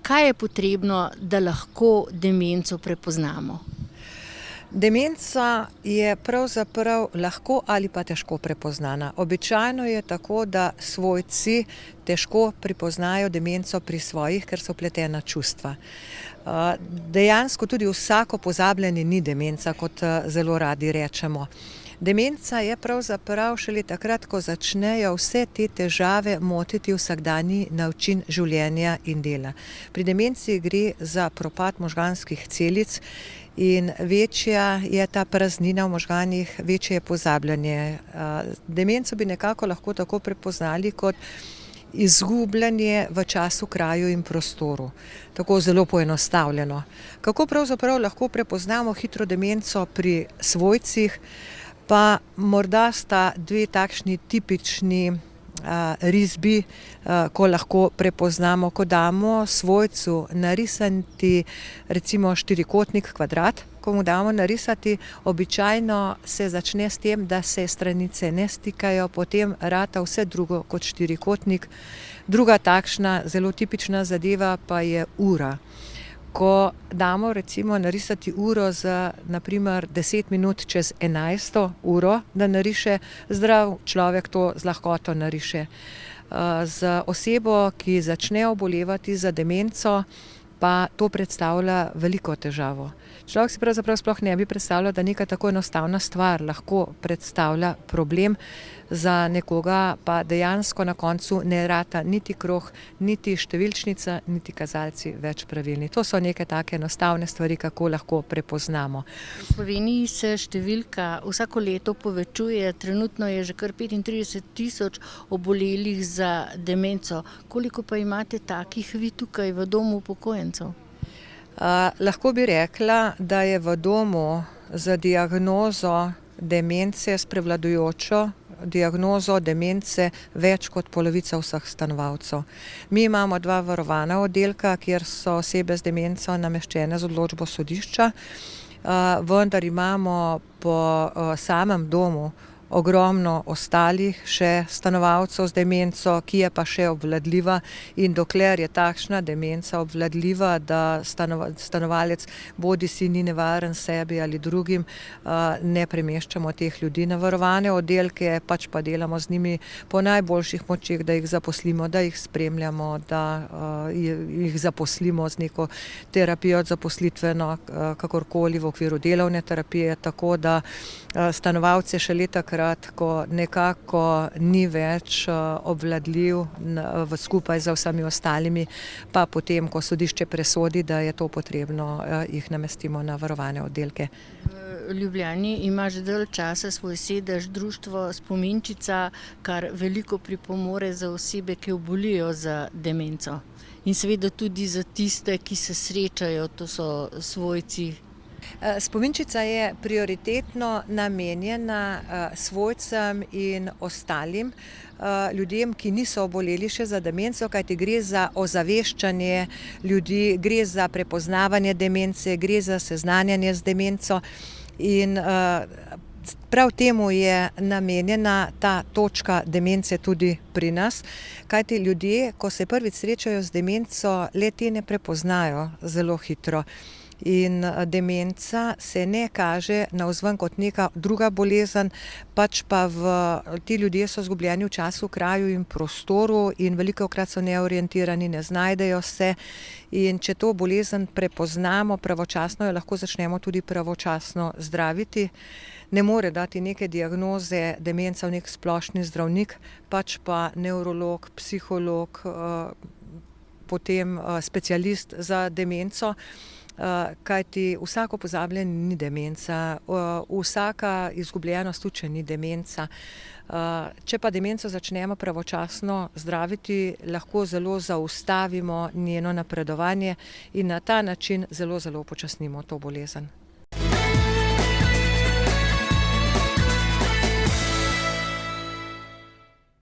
Kaj je potrebno, da lahko demenco prepoznamo? Demenca je pravzaprav lahko ali pa težko prepoznana. Običajno je tako, da svojci težko prepoznajo demenco pri svojih, ker so vpletena čustva. Dejansko tudi vsako pozabljanje ni demenca, kot zelo radi rečemo. Demenca je pravzaprav šele takrat, ko začnejo vse te težave motiti vsakdanji način življenja in dela. Pri demenci gre za propad možganskih celic in večja je ta praznina v možganih, večje je pozabljanje. Demenco bi nekako lahko tako prepoznali kot izgubljanje v času, kraju in prostoru. Tako zelo poenostavljeno. Kako pravzaprav lahko prepoznamo hitro demenco pri svojcih? Pa morda sta dve takšni tipični risbi, ko lahko prepoznamo, ko damo svojcu narisati recimo štirikotnik, kvadrat, ko mu damo narisati, običajno se začne s tem, da se stranice ne stikajo, potem rata vse drugo kot štirikotnik. Druga takšna zelo tipična zadeva pa je ura. Ko damo recimo narisati uro za na primer 10 minut čez 11. uro, da nariše, zdrav človek to z lahkoto nariše. Za osebo, ki začne obolevati za demenco, pa to predstavlja veliko težavo. Človek si pravzaprav sploh ne bi predstavljal, da neka tako enostavna stvar lahko predstavlja problem, za nekoga pa dejansko na koncu ne rata niti krog, niti številčnica, niti kazalci več pravilni. To so neke take enostavne stvari, kako lahko prepoznamo. V Sloveniji se številka vsako leto povečuje, trenutno je že kar 35 000 obolelih za demenco. Koliko pa imate takih vi tukaj v domu upokojencev? Lahko bi rekla, da je v domu za diagnozo demence s prevladujočo diagnozo demence več kot polovica vseh stanovalcev. Mi imamo 2 varovana oddelka, kjer so osebe z demenco nameščene z odločbo sodišča, vendar imamo po samem domu ogromno ostalih še stanovalcev z demenco, ki je pa še obvladljiva, in dokler je takšna demenca obvladljiva, da stanovalec bodisi ni nevaren sebi ali drugim, ne premeščamo teh ljudi na varovane oddelke, pač pa delamo z njimi po najboljših močeh, da jih zaposlimo, da jih spremljamo, da jih zaposlimo z neko terapijo zaposlitveno, kakorkoli v okviru delovne terapije, tako da stanovalce šele takrat, ko nekako ni več obvladljiv skupaj z vsemi ostalimi, pa potem, ko sodišče presodi, da je to potrebno, jih namestimo na varovane oddelke. V Ljubljani ima že dalj časa svoj sedež društvo Spominčica, kar veliko pripomore za osebe, ki obolijo za demenco. In seveda tudi za tiste, ki se srečajo, to so svojci. Spominčica je prioritetno namenjena svojcem in ostalim ljudem, ki niso oboleli še za demenco, kajti gre za ozaveščanje ljudi, gre za prepoznavanje demence, gre za seznanjanje z demenco in prav temu je namenjena ta točka demence tudi pri nas, kajti ljudje, ko se prvič srečajo z demenco, le-te ne prepoznajo zelo hitro. In demenca se ne kaže navzven kot neka druga bolezen, pač pa ti ljudje so izgubljeni v času, kraju in prostoru in velikokrat so neorientirani, ne znajdejo se, in če to bolezen prepoznamo pravočasno, jo lahko začnemo tudi pravočasno zdraviti. Ne more dati neke diagnoze demenca nek splošni zdravnik, pač pa nevrolog, psiholog, potem specialist za demenco. Kajti vsako pozabljanje ni demenca, vsaka izgubljenost tudi, če ni demenca. Če pa demenco začnemo pravočasno zdraviti, lahko zelo zaustavimo njeno napredovanje in na ta način zelo upočasnimo to bolezen.